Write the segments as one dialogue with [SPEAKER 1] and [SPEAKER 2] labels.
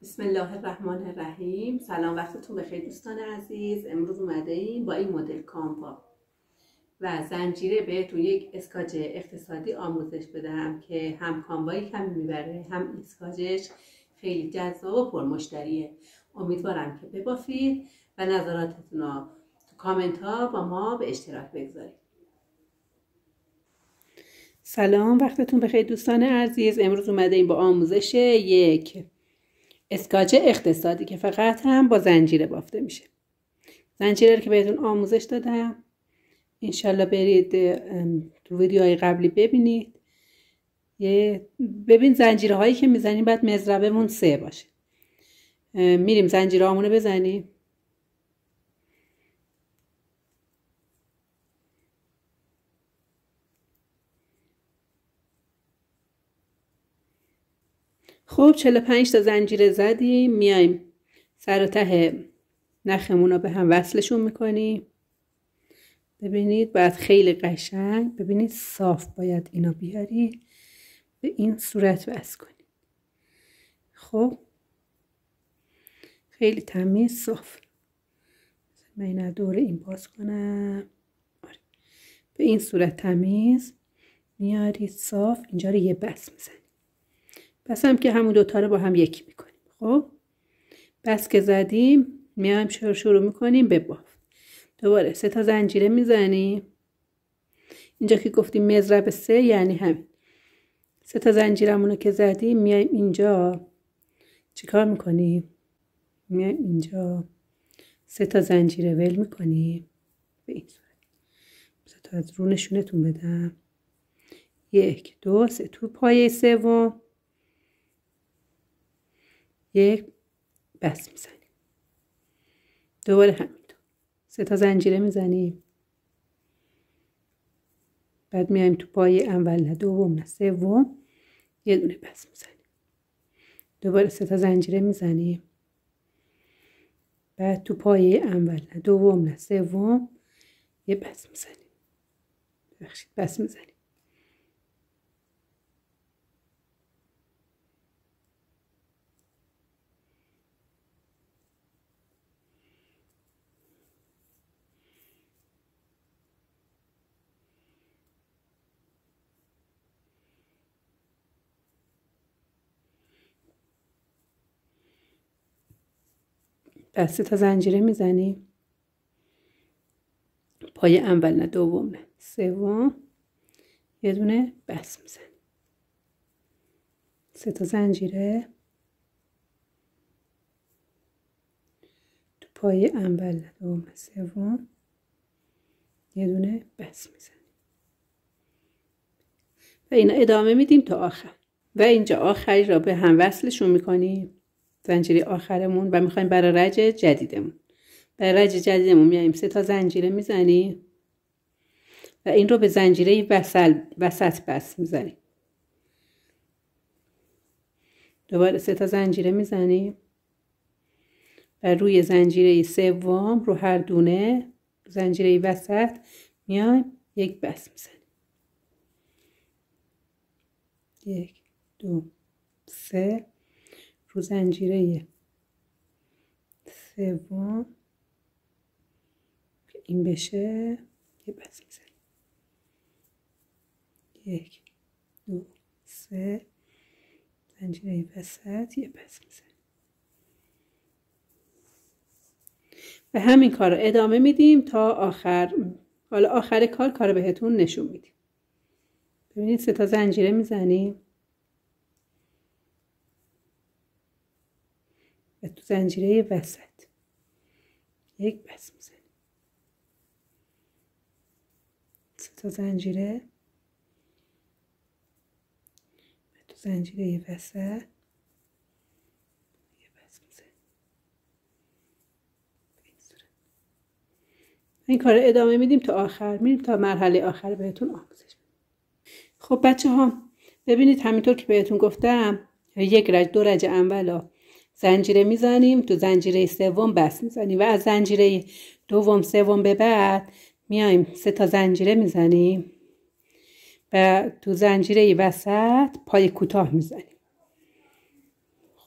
[SPEAKER 1] بسم الله الرحمن الرحیم. سلام، وقتتون بخیر دوستان عزیز. امروز اومده ایم با این مدل کانوا و زنجیره بهتون یک اسکاچ اقتصادی آموزش بدم که هم کانوایی کم میبره، هم اسکاچش خیلی جذاب و پرمشتریه. امیدوارم که ببافید و نظراتتون رو تو کامنت ها با ما به اشتراک بگذارید. سلام، وقتتون بخیر دوستان عزیز. امروز اومده ایم با آموزش یک اسکاچ اقتصادی که فقط هم با زنجیره بافته میشه. زنجیره رو که بهتون آموزش دادم انشالله برید تو ویدیوهای قبلی ببینید. ببین زنجیره هایی که میزنیم باید مضربمون 3 باشه. میریم زنجیره هامونو بزنیم. خب 45 تا زنجیره زدیم. میایم سر و ته نخمون رو به هم وصلشون میکنیم. ببینید باید خیلی قشنگ، ببینید صاف باید اینا بیارید، به این صورت وصل کنید. خب خیلی تمیز صاف. من این دور این باز کنم. آره. به این صورت تمیز میارید صاف. اینجا رو یه بس میزنید. بس هم که همون دوتا رو با هم یکی میکنیم. خب بس که زدیم میایم شروع میکنیم به بافت. دوباره 3 تا زنجیره میزنیم. اینجا که گفتیم مضرب 3 یعنی همین 3 تا زنجیرمونو که زدیم میایم اینجا چیکار میکنیم؟ میایم اینجا 3 تا زنجیره ول میکنیم به این صورت. بذار تا از رو نشونتون بدم. 1 2 3 تو پایه سوم یک بس میزنیم. دوباره همینطور 3 تا زنجیره میزنیم. بعد میایم تو پایه اول نه دوم نه سوم یه دونه بس میزنیم. دوباره 3 تا زنجیره میزنیم. بعد تو پایه اول نه دوم نه سوم یه بس میزنیم. ببخشید بس میزنیم. بعد 3 تا زنجیره میزنیم. پایه اول نه دوم نه سوم یه دونه بس میزنیم. 3 تا زنجیره تو پایه اول نه دوم نه سوم یه دونه بس میزنیم و اینا ادامه میدیم تا آخر. و اینجا آخری را به هم وصلشون میکنیم، زنجیره آخرمون، و میخوایم برای رج جدیدمون. برای رج جدیدمون میایم 3 تا زنجیره میزنیم و این رو به زنجیره وسط بس میزنیم. دوباره 3 تا زنجیره میزنیم و روی زنجیره سوم رو هر دونه زنجیره وسط میایم یک بس میزنیم. 1 2 3 رو زنجیره سوم که این بشه یه بس میزنیم. 1 2 3 زنجیره وسط یه بس میزنیم و همین کار رو ادامه میدیم تا آخر. حالا آخر کار بهتون نشون میدیم. ببینید 3 تا زنجیره میزنیم و تو زنجیره وسط یک بس میزنیم. 3 تا زنجیره و تو زنجیره وسط یه بس میزنیم. این کار رو ادامه میدیم تا آخر. میریم تا مرحله آخر بهتون آموزش بدیم. خب بچه ها ببینید همینطور که بهتون گفتم یک رج دو رج اولا زنجیره میزنیم، تو زنجیره سوم بس میزنیم و از زنجیره دوم سوم به بعد میایم 3 تا زنجیره میزنیم و تو زنجیره وسط پای کوتاه میزنیم.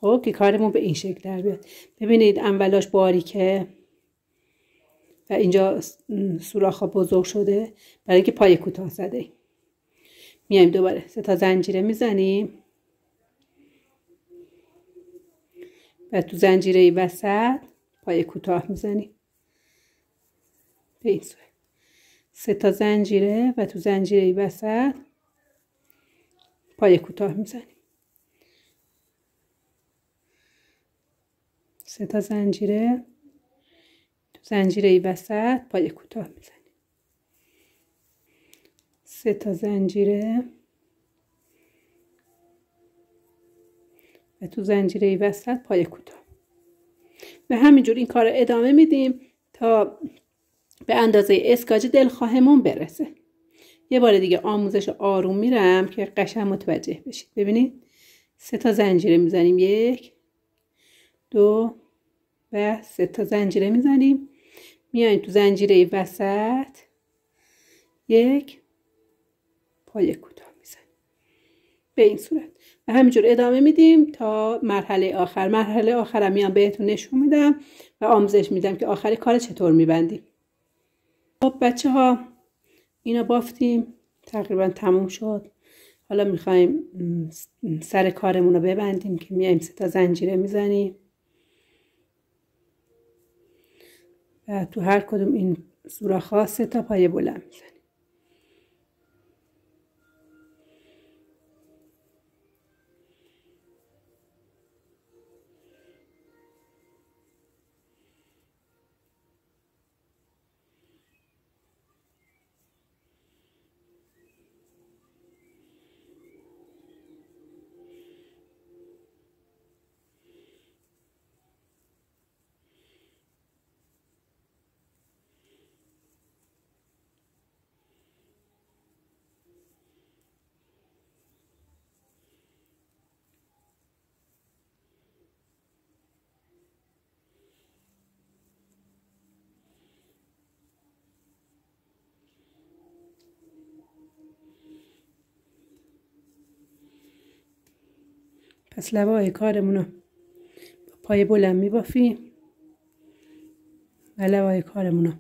[SPEAKER 1] خب که کارمون به این شکل در بیاد. ببینید اولاش باریکه و اینجا سوراخ ها بزرگ شده برای اینکه پای کوتاه زده ایم. میایم دوباره 3 تا زنجیره میزنیم و تو زنجیره وسط پای کوتاه میزنیم به این صورت. 3 تا زنجیره و تو زنجیره وسط پای کوتاه میزنیم. 3 تا زنجیره تو زنجیره وسط پای کوتاه میزنیم. 3 تا زنجیره و تو زنجیره وسط پای کوتاه. و همینجور این کار رو ادامه میدیم تا به اندازه اسکاج دلخواهمون برسه. یه بار دیگه آموزش آروم میرم که قشنگ متوجه بشید. ببینید 3 تا زنجیره میزنیم، 1 2 و 3 تا زنجیره میزنیم، میایم تو زنجیره وسط 1 پای کوتاه میزنیم به این صورت و همینجور ادامه میدیم تا مرحله آخر. مرحله آخرم میام بهتون نشون میدم و آموزش میدم که آخر کار چطور میبندیم. خب بچه ها اینا بافتیم، تقریبا تموم شد. حالا میخوایم سر کارمون رو ببندیم که میایم 3 تا زنجیره میزنیم و تو هر کدوم این سوراخ‌ها 3 تا پای بلند میزنیم. پس لبه های کارمون رو با پای بلند میبافیم و لبه های کارمون رو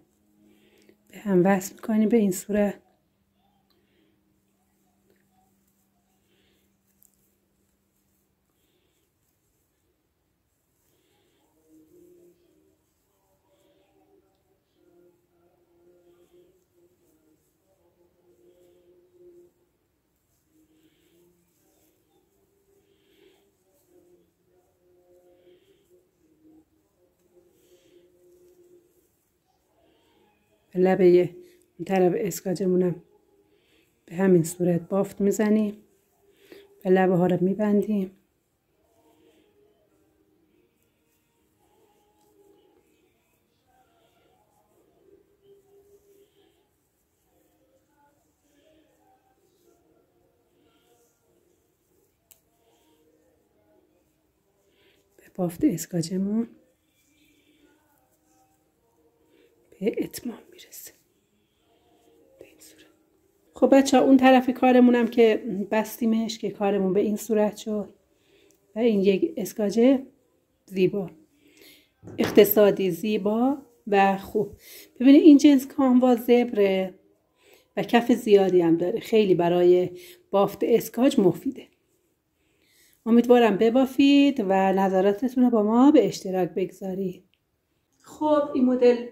[SPEAKER 1] به هم وصل میکنیم به این صورت. لبه اون طرف اسکاجمونم به همین صورت بافت میزنیم و لبه ها رو میبندیم. به بافت اسکاجمون به اتمام میرسه به این صورت. خب بچه ها اون طرف کارمونم که بستیمش که کارمون به این صورت شد و این یک اسکاج زیبا، اقتصادی، زیبا و خوب. ببینید این جنس کاموا زبره و کف زیادی هم داره، خیلی برای بافت اسکاج مفیده. امیدوارم ببافید و نظراتتون رو با ما به اشتراک بگذارید. خب این مدل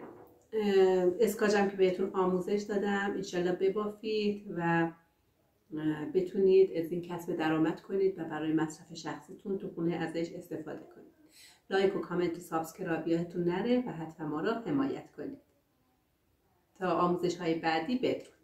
[SPEAKER 1] اسکاجم که بهتون آموزش دادم، انشالله ببافید و بتونید از این کسب درآمد کنید و برای مصرف شخصیتون تو خونه ازش استفاده کنید. لایک و کامنت و سابسکرایب یادتون نره و حتما ما رو حمایت کنید. تا آموزش های بعدی بدرود.